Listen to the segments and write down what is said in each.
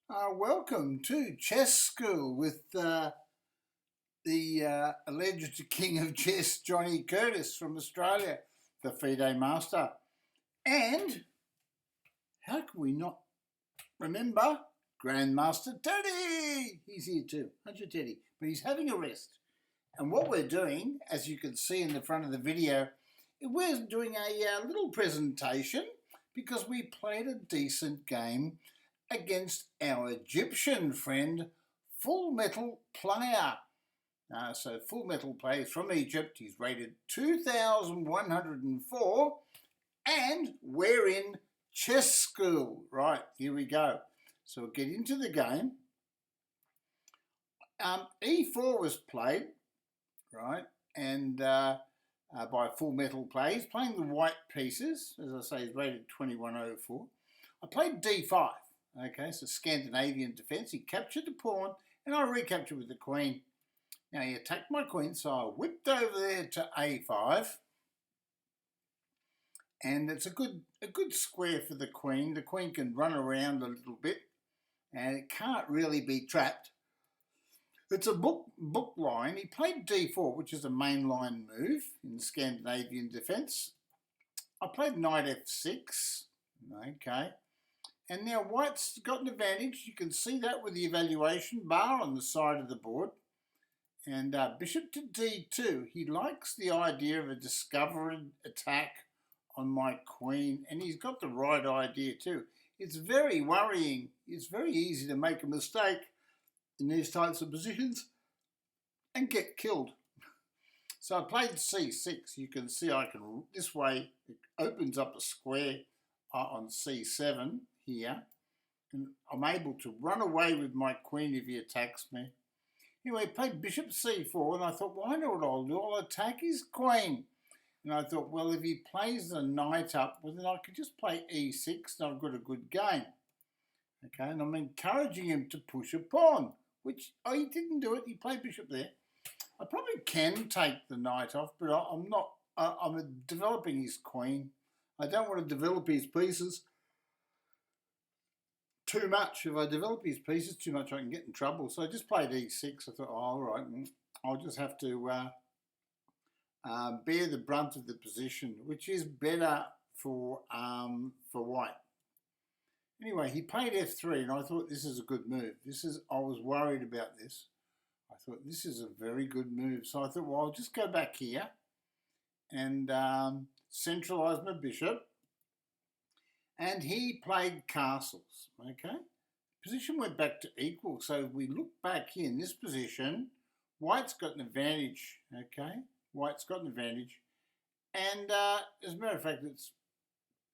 Welcome to Chess School with the alleged king of chess, Johnny Curtis from Australia, the FIDE master. And how can we not remember Grandmaster Teddy? He's here too, aren't you, Teddy? But he's having a rest. And what we're doing, as you can see in the front of the video, we're doing a little presentation because we played a decent game against our Egyptian friend, fullmetalplayer. So fullmetalplayer is from Egypt. He's rated 2,104, and we're in chess school. Right, here we go. So we'll get into the game. E4 was played, right, and by fullmetalplayer. He's playing the white pieces. As I say, he's rated 2104. I played D5. Okay, so Scandinavian defence. He captured the pawn, and I recaptured with the queen. Now he attacked my queen, so I whipped over there to A5, and it's a good square for the queen. The queen can run around a little bit, and it can't really be trapped. It's a book line. He played D4, which is a mainline move in Scandinavian defence. I played Knight F6. Okay. And now white's got an advantage. You can see that with the evaluation bar on the side of the board. And bishop to D2. He likes the idea of a discovered attack on my queen. And he's got the right idea too. It's very worrying. It's very easy to make a mistake in these types of positions and get killed. So I played C6. You can see this way it opens up a square on C7 here, and I'm able to run away with my queen if he attacks me. Anyway, I played bishop c4, and I thought, well, I know what I'll do. I'll attack his queen. And I thought, well, if he plays the knight up, well, then I could just play e6, and I've got a good game. Okay, and I'm encouraging him to push a pawn, which, he didn't do it. He played bishop there. I probably can take the knight off, but I'm not. I'm developing his queen. I don't want to develop his pieces too much. If I develop his pieces too much, I can get in trouble. So I just played e6. I thought, all right, I'll just have to bear the brunt of the position, which is better for white. Anyway, he played f3, and I thought this is a good move. I was worried about this. I thought this is a very good move. So I thought, well, I'll just go back here and centralise my bishop. And he played castles, okay? Position went back to equal. So we look back here in this position. White's got an advantage, okay? White's got an advantage. And as a matter of fact, it's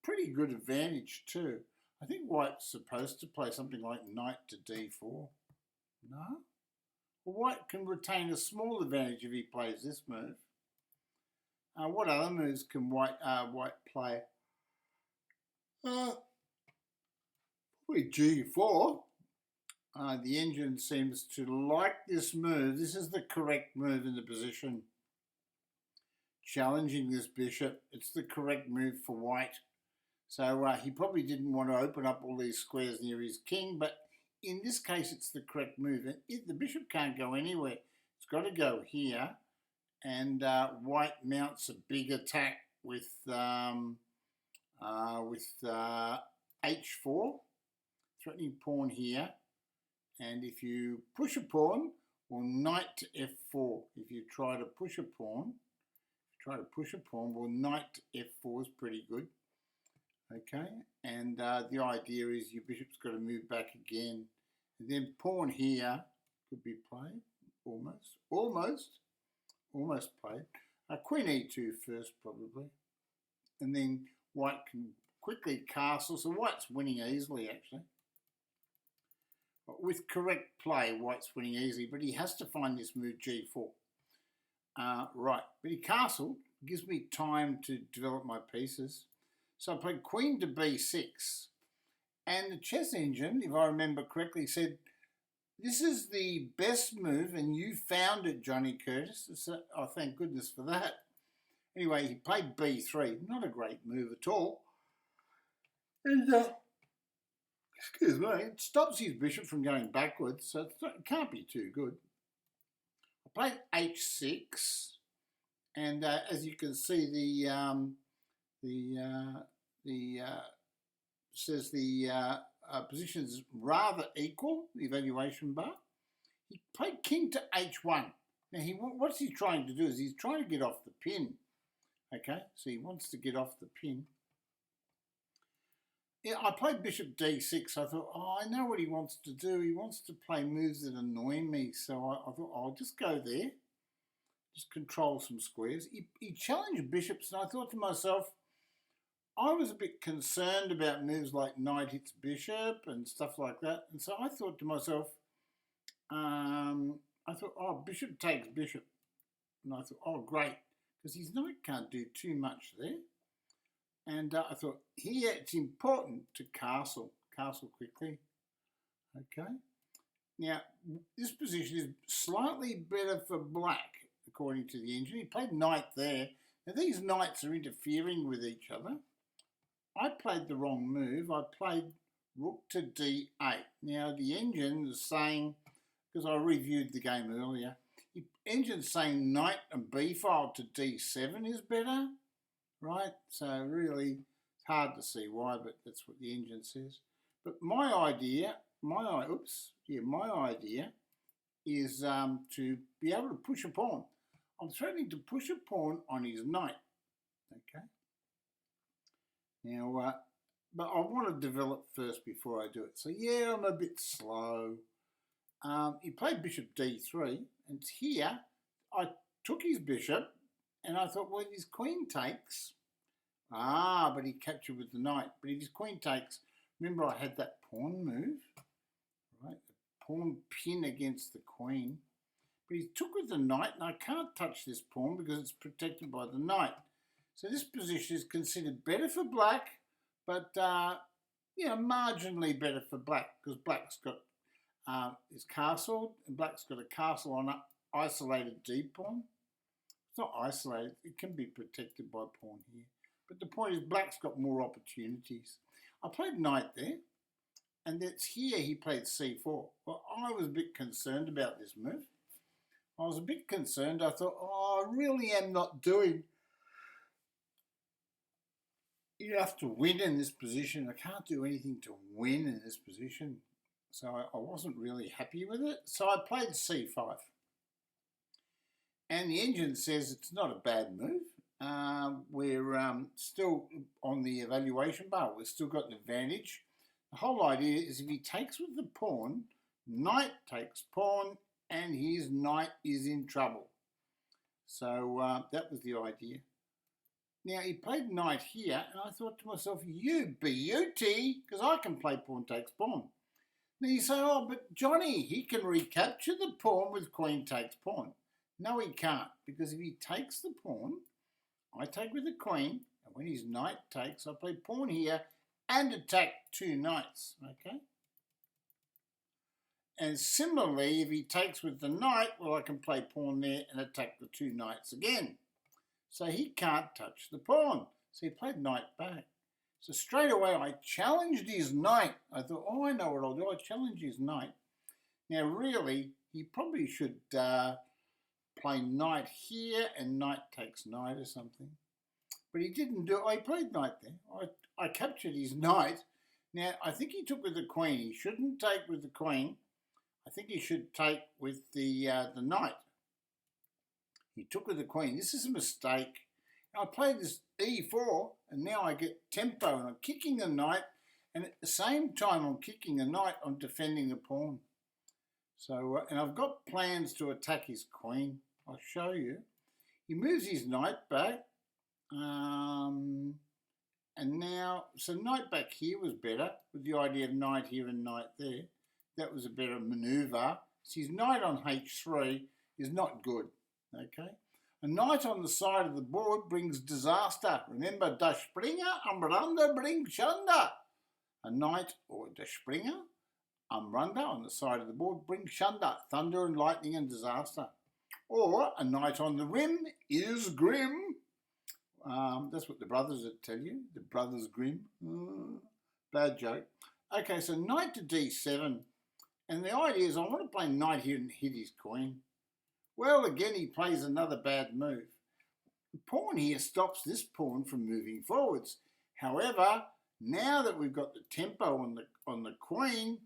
pretty good advantage too. I think white's supposed to play something like knight to d4. No? Well, white can retain a small advantage if he plays this move. What other moves can white play? Probably g4. The engine seems to like this move. This is the correct move in the position. Challenging this bishop. It's the correct move for white. So he probably didn't want to open up all these squares near his king, but in this case it's the correct move. And the bishop can't go anywhere. It's got to go here, and white mounts a big attack with h4, threatening pawn here. And if you push a pawn, well, knight to f4. If you try to push a pawn, well, knight to f4 is pretty good. Okay, and the idea is your bishop's got to move back again. And then pawn here could be played, almost played. Queen e2 first, probably. And then white can quickly castle, so white's winning easily, actually. But with correct play, white's winning easily, but he has to find this move g4. Right, but he castled, gives me time to develop my pieces. So I played queen to b6. And the chess engine, if I remember correctly, said, this is the best move, and you found it, Johnny Curtis. So, oh, thank goodness for that. Anyway, he played b3. Not a great move at all. And excuse me, it stops his bishop from going backwards, so it can't be too good. I played h6, and as you can see, says the position's rather equal, the evaluation bar. He played king to h1. Now, what's he trying to do is he's trying to get off the pin. Okay, so he wants to get off the pin. Yeah, I played bishop d6. I thought, oh, I know what he wants to do. He wants to play moves that annoy me. So I thought, I'll just go there, just control some squares. He challenged bishops, and I thought to myself, I was a bit concerned about moves like knight hits bishop and stuff like that. And so I thought to myself, oh, bishop takes bishop. And I thought, oh, great, because his knight can't do too much there. And I thought, here it's important to castle quickly. Okay. Now, this position is slightly better for black, according to the engine. He played knight there. Now, these knights are interfering with each other. I played the wrong move. I played rook to d8. Now, the engine is saying, because I reviewed the game earlier, the engine's saying knight and b file to d7 is better, right? So really, it's hard to see why, but that's what the engine says. But my idea is to be able to push a pawn. I'm threatening to push a pawn on his knight, okay? Now, but I want to develop first before I do it. So yeah, I'm a bit slow. He played bishop d3, and it's here I took his bishop, and I thought, well, if his queen takes, but he captured with the knight. But if his queen takes, remember I had that pawn move, right? The pawn pin against the queen. But he took with the knight, and I can't touch this pawn because it's protected by the knight. So this position is considered better for black, but marginally better for black, because black's got is castled, and black's got a castle on an isolated d pawn. It's not isolated; it can be protected by pawn here. But the point is, black's got more opportunities. I played knight there, and that's here he played c4. Well, I was a bit concerned about this move. I was a bit concerned. I thought, oh, I really am not doing. You have to win in this position. I can't do anything to win in this position. So I wasn't really happy with it. So I played c5. And the engine says it's not a bad move. We're still on the evaluation bar. We've still got an advantage. The whole idea is if he takes with the pawn, knight takes pawn, and his knight is in trouble. So that was the idea. Now, he played knight here, and I thought to myself, you beauty, because I can play pawn takes pawn. Now you say, oh, but Johnny, he can recapture the pawn with queen takes pawn. No, he can't, because if he takes the pawn, I take with the queen, and when his knight takes, I play pawn here and attack two knights, okay? And similarly, if he takes with the knight, well, I can play pawn there and attack the two knights again. So he can't touch the pawn. So he played knight back. So straight away I challenged his knight. I thought, oh, I know what I'll do. I challenge his knight. Now really, he probably should play knight here and knight takes knight or something. But he didn't do it. I played knight there. I captured his knight. Now, I think he took with the queen. He shouldn't take with the queen. I think he should take with the knight. He took with the queen. This is a mistake. I played this e4, and now I get tempo, and I'm kicking the knight, and at the same time I'm kicking the knight, I'm defending the pawn. So, and I've got plans to attack his queen. I'll show you. He moves his knight back, and now, so knight back here was better, with the idea of knight here and knight there. That was a better manoeuvre. So his knight on h3 is not good. Okay, a knight on the side of the board brings disaster. Remember, der Springer am Rande bringt Schande. A knight or der Springer am Rande on the side of the board brings Schande, thunder and lightning and disaster. Or a knight on the rim is grim. That's what the brothers would tell you. The brothers Grimm. Bad joke. Okay, so knight to d7. And the idea is I want to play knight here and hit his queen. Well, again, he plays another bad move. The pawn here stops this pawn from moving forwards. However, now that we've got the tempo on the queen,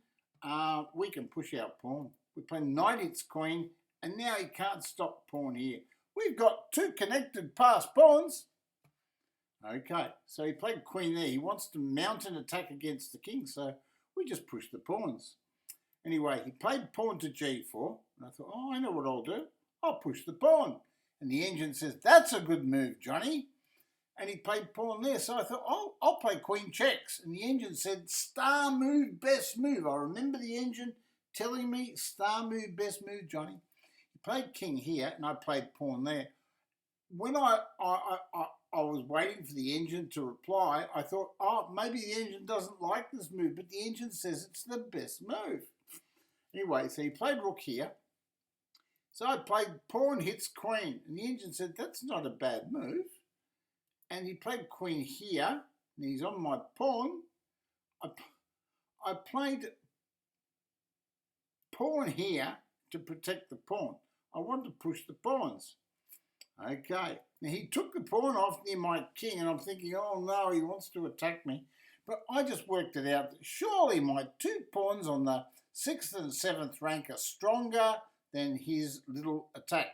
we can push our pawn. We play knight hits queen, and now he can't stop pawn here. We've got two connected passed pawns. Okay, so he played queen there. He wants to mount an attack against the king, so we just push the pawns. Anyway, he played pawn to g4, and I thought, oh, I know what I'll do. I'll push the pawn. And the engine says, that's a good move, Johnny. And he played pawn there, so I thought, oh, I'll play queen checks. And the engine said, star move, best move. I remember the engine telling me, star move, best move, Johnny. He played king here, and I played pawn there. When I was waiting for the engine to reply, I thought, oh, maybe the engine doesn't like this move, but the engine says it's the best move. Anyway, so he played rook here. So I played pawn hits queen, and the engine said, that's not a bad move. And he played queen here, and he's on my pawn. I played pawn here to protect the pawn. I wanted to push the pawns. Okay, now he took the pawn off near my king, and I'm thinking, oh no, he wants to attack me. But I just worked it out that surely my two pawns on the 6th and 7th rank are stronger than his little attack.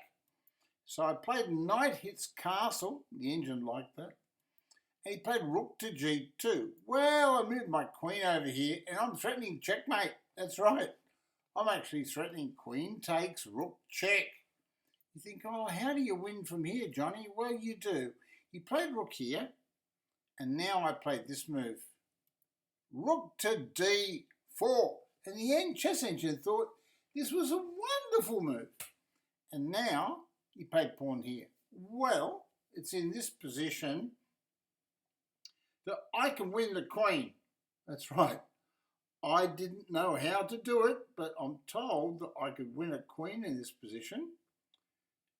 So I played knight hits castle, the engine liked that, and he played rook to g2. Well, I moved my queen over here, and I'm threatening checkmate. That's right. I'm actually threatening queen takes, rook check. You think, oh, how do you win from here, Johnny? Well, you do. He played rook here, and now I played this move. Rook to d4. And the chess engine thought this was a wonderful move. And now he played pawn here. Well, it's in this position that I can win the queen. That's right. I didn't know how to do it, but I'm told that I could win a queen in this position.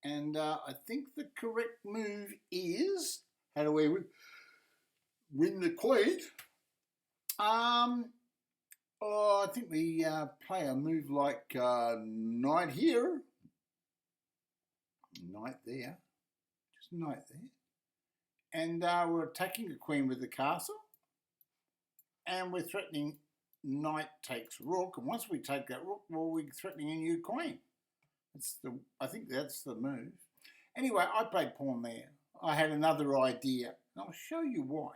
And I think the correct move is, how do we win the queen? I think we play a move like knight here, knight there, just knight there. And we're attacking the queen with the castle. And we're threatening knight takes rook. And once we take that rook, well, we're threatening a new queen. I think that's the move. Anyway, I played pawn there. I had another idea, and I'll show you why.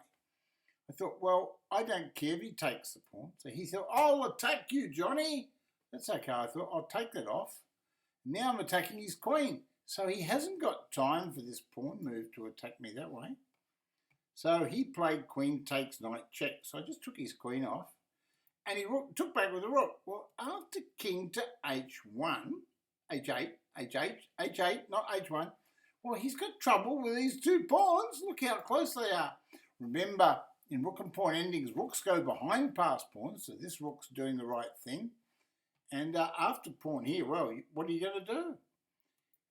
I thought, well, I don't care if he takes the pawn. So he thought, I'll attack you, Johnny. That's okay. I thought, I'll take that off. Now I'm attacking his queen. So he hasn't got time for this pawn move to attack me that way. So he played queen takes knight check. So I just took his queen off, and he took back with the rook. Well, after king to h1, h8, not h1. Well, he's got trouble with these two pawns. Look how close they are. Remember, in rook and pawn endings, rooks go behind passed pawns, so this rook's doing the right thing. And after pawn here, well, what are you going to do?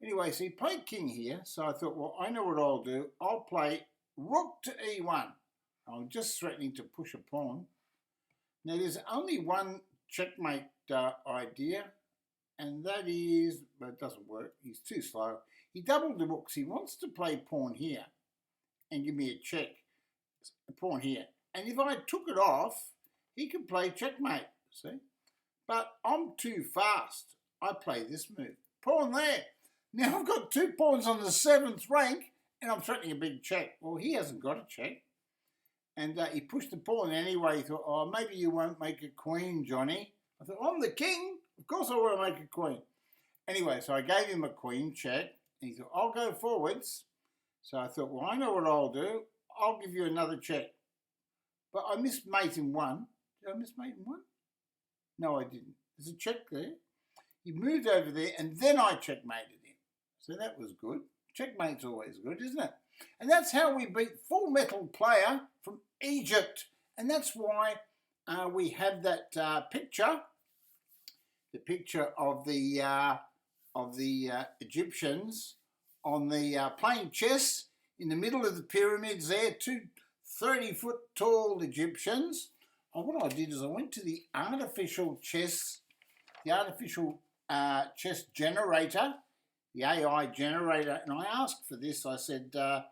Anyway, so he played king here, so I thought, well, I know what I'll do. I'll play rook to e1. I'm just threatening to push a pawn. Now, there's only one checkmate idea, and that is, but it doesn't work. He's too slow. He doubled the rooks. He wants to play pawn here and give me a check. A pawn here. And if I took it off, he could play checkmate, see? But I'm too fast. I play this move. Pawn there. Now I've got two pawns on the 7th rank, and I'm threatening a big check. Well, he hasn't got a check. And he pushed the pawn anyway. He thought, oh, maybe you won't make a queen, Johnny. I thought, I'm the king. Of course I want to make a queen. Anyway, so I gave him a queen check. And he thought, I'll go forwards. So I thought, well, I know what I'll do. I'll give you another check. But I missed mate in one. Did I miss mate in one? No, I didn't. There's a check there. He moved over there, and then I checkmated him. So that was good. Checkmate's always good, isn't it? And that's how we beat Full Metal Player from Egypt. And that's why we have that picture, the picture of the Egyptians on the playing chess in the middle of the pyramids there, two 30-foot tall Egyptians. what I did is I went to the artificial chess generator, the AI generator, and I asked for this. I said, I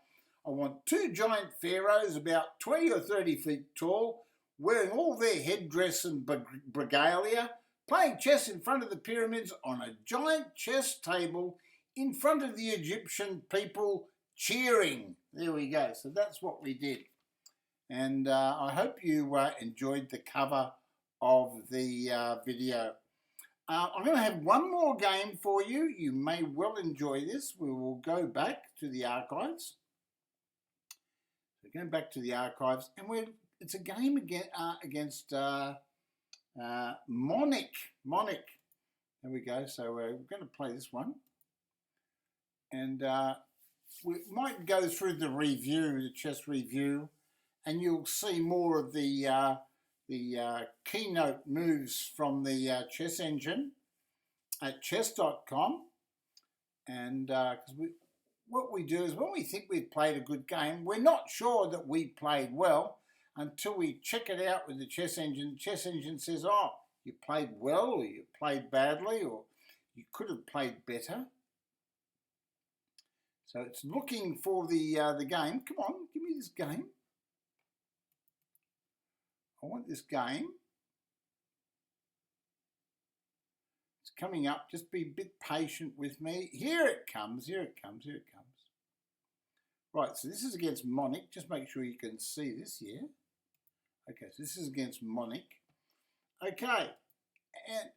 want 2 giant pharaohs about 20 or 30 feet tall, wearing all their headdress and regalia, playing chess in front of the pyramids on a giant chess table in front of the Egyptian people cheering. There we go. So that's what we did. And I hope you enjoyed the cover of the video. I'm going to have one more game for you. You may well enjoy this. We will go back to the archives. So going back to the archives, and it's a game against Monncck. There we go. So we're going to play this one. And we might go through the review, the chess review, and you'll see more of the keynote moves from the chess engine at chess.com. And what we do is when we think we've played a good game, we're not sure that we played well until we check it out with the chess engine. The chess engine says, oh, you played well, or you played badly, or you could have played better. So it's looking for the game. Come on, give me this game. I want this game. It's coming up. Just be a bit patient with me. Here it comes. Here it comes. Here it comes. Right, so this is against Monncck. Just make sure you can see this here. Okay, so this is against Monncck. Okay, and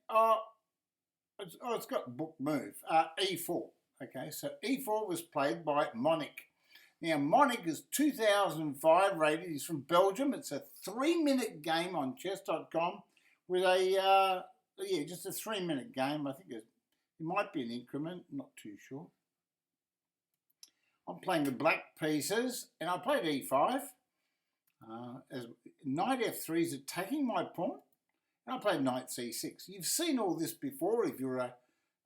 it's got book move. E4. Okay, so E4 was played by Monncck. Now, Monncck is 2005 rated. He's from Belgium. It's a 3-minute game on chess.com with a, just a 3-minute game. I think it might be an increment, not too sure. I'm playing the black pieces, and I played E5. As knight F3 is attacking my pawn, and I played knight C6. You've seen all this before if you're a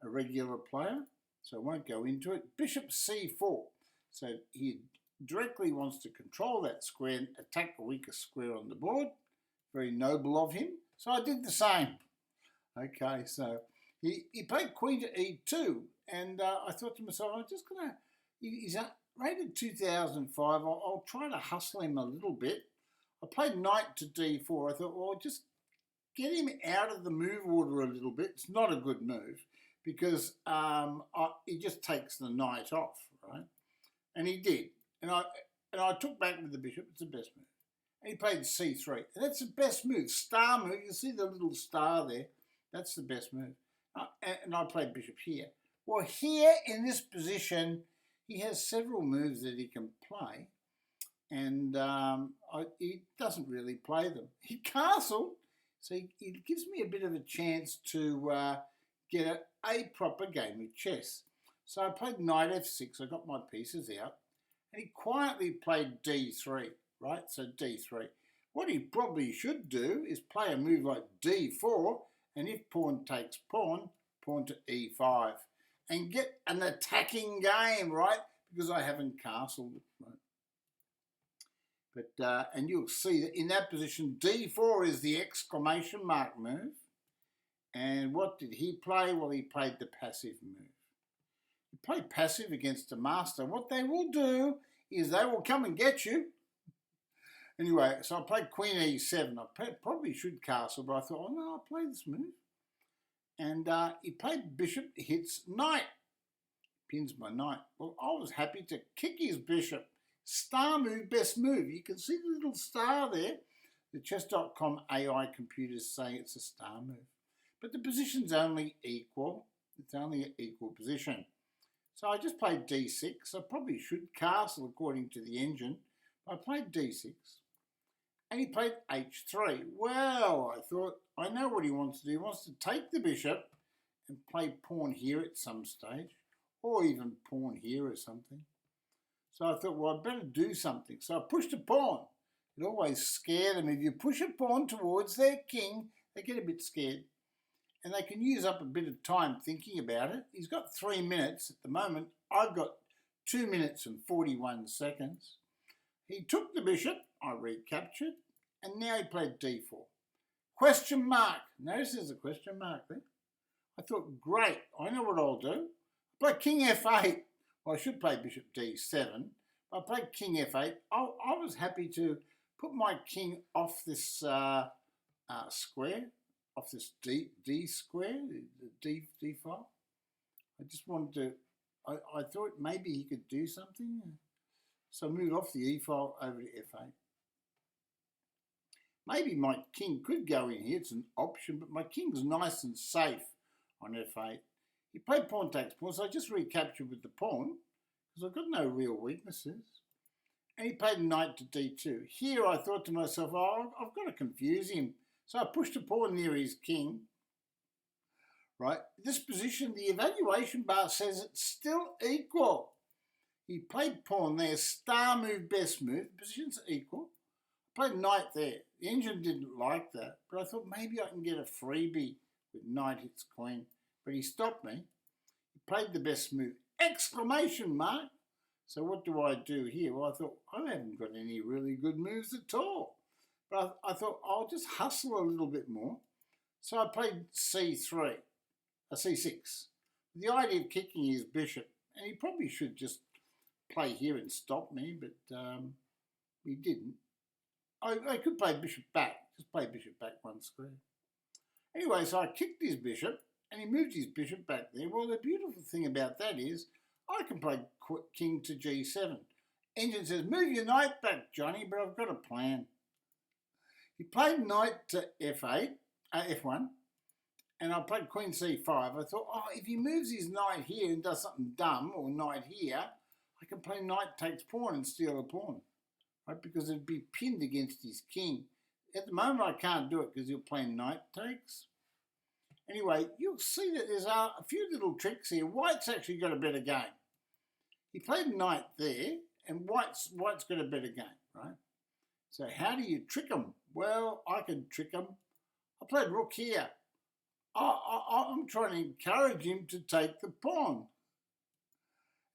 regular player, so I won't go into it. Bishop C4. So he directly wants to control that square and attack the weakest square on the board. Very noble of him. So I did the same. Okay, so he played queen to E2, and I thought to myself, I'm just going to, he's rated 2005, I'll try to hustle him a little bit. I played knight to D4. I thought, well, just get him out of the move order a little bit. It's not a good move because he just takes the knight off, right? And he did. And I took back with the bishop. It's the best move. And he played C3. And that's the best move. Star move. You see the little star there? That's the best move. And I played bishop here. Well, here in this position, he has several moves that he can play. And he doesn't really play them. He castled. So he gives me a bit of a chance to get a proper game of chess. So I played knight F6, I got my pieces out, and he quietly played D3, right? So D3. What he probably should do is play a move like D4, and if pawn takes pawn, pawn to E5, and get an attacking game, right? Because I haven't castled, right? But, and you'll see that in that position, D4 is the exclamation mark move. And what did he play? Well, he played the passive move. You play passive against a master. What they will do is they will come and get you. Anyway, so I played queen E7. I probably should castle, but I thought, oh no, I'll play this move. And he played bishop hits knight. Pins my knight. Well, I was happy to kick his bishop. Star move, best move. You can see the little star there. The chess.com AI computers say it's a star move. But the position's only equal. It's only an equal position. So I just played D6. I probably should castle according to the engine. But I played D6. And he played H3. Well, I thought, I know what he wants to do. He wants to take the bishop and play pawn here at some stage. Or even pawn here or something. So I thought, well, I'd better do something. So I pushed a pawn. It always scared them. If you push a pawn towards their king, they get a bit scared. And they can use up a bit of time thinking about it. He's got 3 minutes at the moment. I've got 2 minutes and 41 seconds. He took the bishop. I recaptured. and now he played d4. Question mark. Notice there's a question mark there. I thought, great, I know what I'll do. Play king f8. Well, I should play bishop d7. I played king f8. I was happy to put my king off this square, off this d square, the d file. I just wanted to, I thought maybe he could do something. So I moved off the e file over to f8. Maybe my king could go in here, it's an option, but my king's nice and safe on f8. He played pawn takes pawn, so I just recaptured with the pawn, because I've got no real weaknesses. And he played knight to d2. Here I thought to myself, oh, I've got to confuse him. So I pushed a pawn near his king. Right, this position, the evaluation bar says it's still equal. He played pawn there, star move, best move, the position's equal. Played knight there. The engine didn't like that, but I thought maybe I can get a freebie with knight hits queen. But he stopped me. He played the best move, exclamation mark. So what do I do here? Well, I thought, I haven't got any really good moves at all. But I thought, I'll just hustle a little bit more. So I played c3, c6. The idea of kicking his bishop, and he probably should just play here and stop me, but he didn't. I could play bishop back, just play bishop back one square. Anyway, so I kicked his bishop, and he moved his bishop back there. Well, the beautiful thing about that is I can play king to g7. Engine says, move your knight back, Johnny, but I've got a plan. He played knight to f8, f1, and I played queen c5. I thought, oh, if he moves his knight here and does something dumb, or knight here, I can play knight takes pawn and steal a pawn, right? Because it'd be pinned against his king. At the moment, I can't do it because he'll play knight takes. Anyway, you'll see that there's a few little tricks here. White's actually got a better game. He played knight there, and White's got a better game, right? So how do you trick him? Well, I can trick him. I played rook here. I'm trying to encourage him to take the pawn.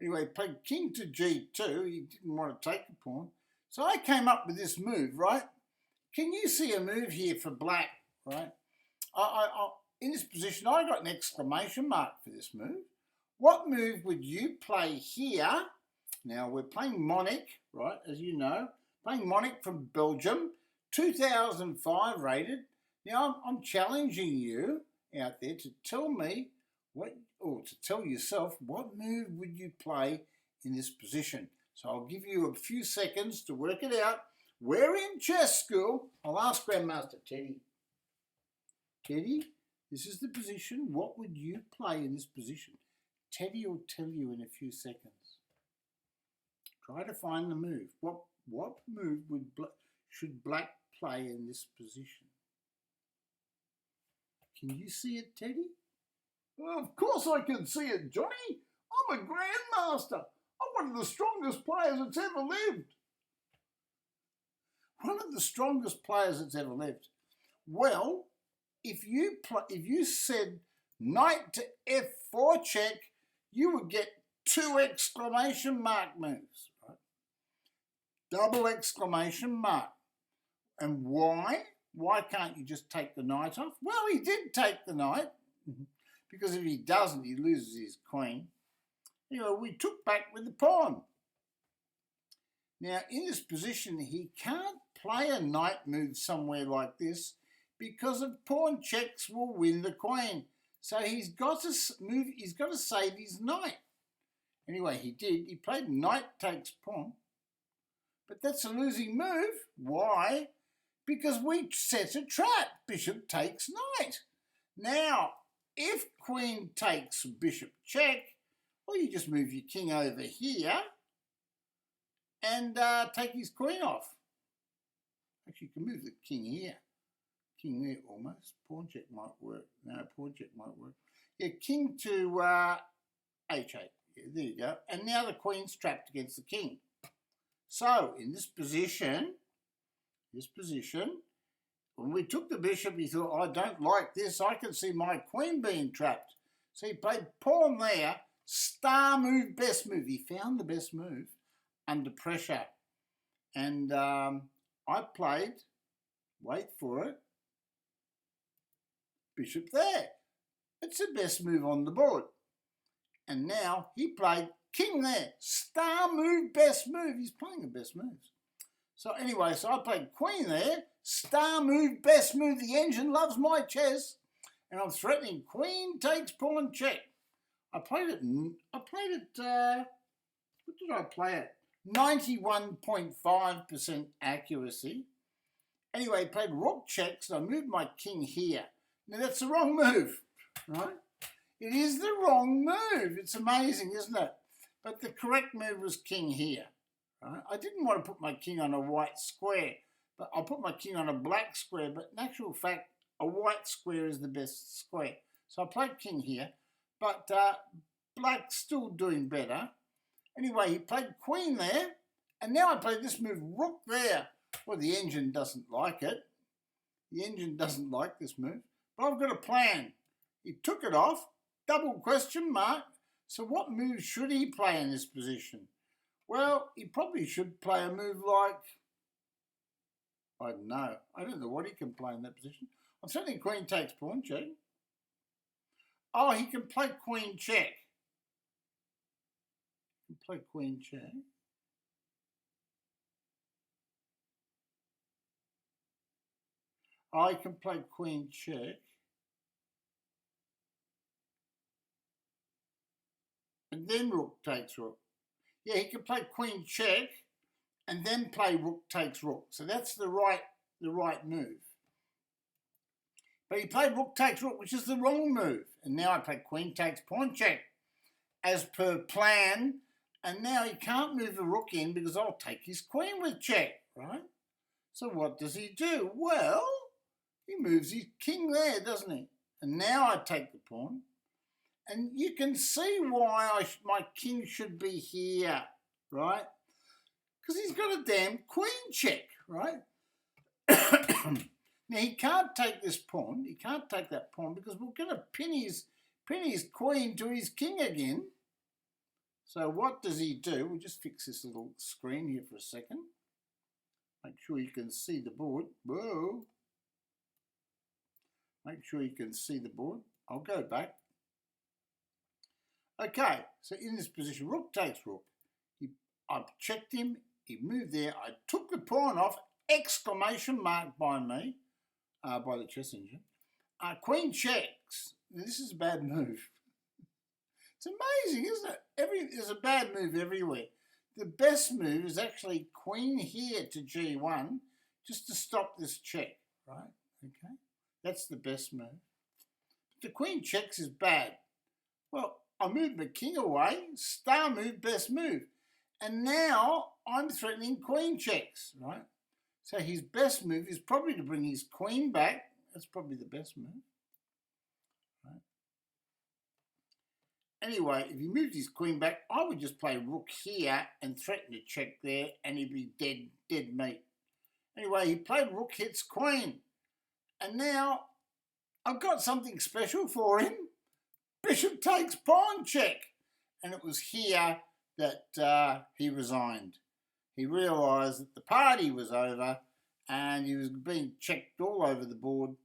Anyway, he played king to g2. He didn't want to take the pawn. So I came up with this move, right? Can you see a move here for black, right? In this position, I got an exclamation mark for this move. What move would you play here? Now, we're playing Monncck, right, as you know. Playing Monncck from Belgium, 2005 rated. Now, I'm challenging you out there to tell me to tell yourself what move would you play in this position. So I'll give you a few seconds to work it out. We're in chess school. I'll ask Grandmaster Teddy. Teddy, this is the position. What would you play in this position? Teddy will tell you in a few seconds. Try to find the move. What move should black play in this position? Can you see it, Teddy? Well, of course I can see it, Johnny. I'm a grandmaster. I'm one of the strongest players that's ever lived. One of the strongest players that's ever lived. Well, if you said knight to f4 check, you would get 2 exclamation mark moves, right? Double exclamation mark. And why? Why can't you just take the knight off? Well, he did take the knight, because if he doesn't, he loses his queen. Anyway, we took back with the pawn. Now, in this position, he can't play a knight move somewhere like this because of pawn checks will win the queen. So he's got to move. He's got to save his knight. Anyway, he did. He played knight takes pawn, but that's a losing move. Why? Because we set a trap. Bishop takes knight. Now, if queen takes bishop check, well, you just move your king over here and take his queen off. Actually, you can move the king here. King there almost. Pawn check might work. No, pawn check might work. Yeah, king to h8. Yeah, there you go. And now the queen's trapped against the king. So, in this position, when we took the bishop, he thought, I don't like this. I can see my queen being trapped. So he played pawn there. Star move, best move. He found the best move under pressure. And I played Wait for it. Bishop there. It's the best move on the board. And now he played king there. Star move, best move. He's playing the best moves. So anyway, so I played queen there. Star move, best move. The engine loves my chess. And I'm threatening queen takes pawn check. I played it, what did I play it? 91.5% accuracy. Anyway, he played rook checks, and I moved my king here. Now, that's the wrong move, right? It is the wrong move. It's amazing, isn't it? But the correct move was king here, right? I didn't want to put my king on a white square, but I'll put my king on a black square. But in actual fact, a white square is the best square. So I played king here, but black's still doing better. Anyway, he played queen there, and now I played this move, rook there. Well, the engine doesn't like it. The engine doesn't like this move, but I've got a plan. He took it off, double question mark. So what move should he play in this position? Well, he probably should play a move like, I don't know. I don't know what he can play in that position. I'm certainly queen takes pawn check. Oh, he can play queen check. He can play queen check. I can play queen check. And then rook takes rook. Yeah, he can play queen check and then play rook takes rook. So that's the right move. But he played rook takes rook, which is the wrong move. And now I play queen takes pawn check as per plan. And now he can't move the rook in because I'll take his queen with check, right? So what does he do? Well, he moves his king there, doesn't he? And now I take the pawn. And you can see why my king should be here, right? Because he's got a damn queen check, right? Now, he can't take this pawn. He can't take that pawn because we're going to pin his queen to his king again. So what does he do? We'll just fix this little screen here for a second. Make sure you can see the board. Whoa. Make sure you can see the board. I'll go back. Okay, so in this position, rook takes rook. I've checked him. He moved there. I took the pawn off. Exclamation mark by me, by the chess engine. Queen checks. Now, this is a bad move. It's amazing, isn't it? There's a bad move everywhere. The best move is actually queen here to g1, just to stop this check, right? Okay, that's the best move. But the queen checks is bad. Well, I moved my king away, star move, best move. And now I'm threatening queen checks, right? So his best move is probably to bring his queen back. That's probably the best move, right? Anyway, if he moved his queen back, I would just play rook here and threaten to check there, and he'd be dead meat. Anyway, he played rook hits queen. And now I've got something special for him. Bishop takes pawn check. And it was here that he resigned. He realised that the party was over and he was being checked all over the board,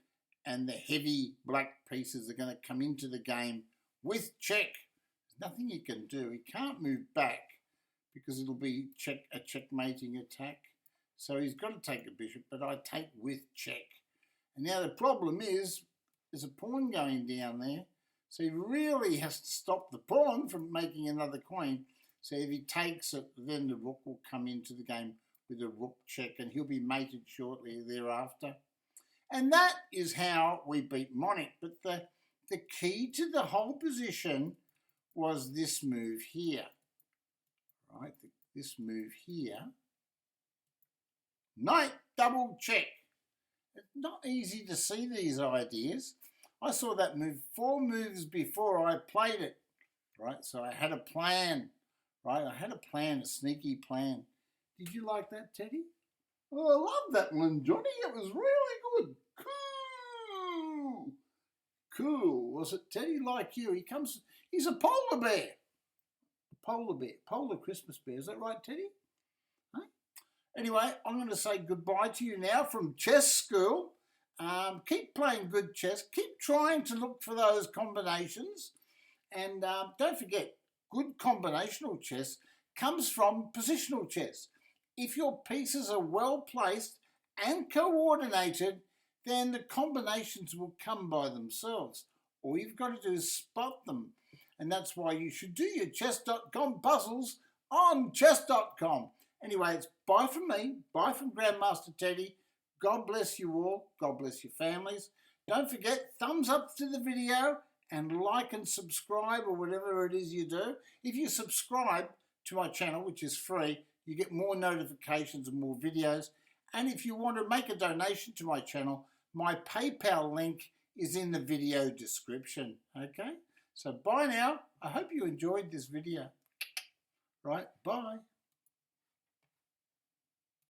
and the heavy black pieces are going to come into the game with check. There's nothing he can do. He can't move back because it'll be a checkmating attack. So he's got to take a bishop, but I take with check. And now the problem is there's a pawn going down there. So he really has to stop the pawn from making another queen. So if he takes it, then the rook will come into the game with a rook check, and he'll be mated shortly thereafter. And that is how we beat Monncck. But the key to the whole position was this move here, right? This move here. Knight double check. It's not easy to see these ideas. I saw that move 4 moves before I played it, right? So I had a plan, right? I had a plan, a sneaky plan. Did you like that, Teddy? Oh, I love that one, Johnny. It was really good. Cool. Cool. Was it Teddy like you? He's a polar bear. A polar bear. Polar Christmas bear. Is that right, Teddy? Huh? Anyway, I'm going to say goodbye to you now from Chess School. Keep playing good chess. Keep trying to look for those combinations. And don't forget, good combinational chess comes from positional chess. If your pieces are well placed and coordinated, then the combinations will come by themselves. All you've got to do is spot them. And that's why you should do your chess.com puzzles on chess.com. Anyway, it's bye from me, bye from Grandmaster Teddy. God bless you all. God bless your families. Don't forget, thumbs up to the video and like and subscribe or whatever it is you do. If you subscribe to my channel, which is free, you get more notifications and more videos. And if you want to make a donation to my channel, my PayPal link is in the video description. Okay? So bye now. I hope you enjoyed this video. Right? Bye.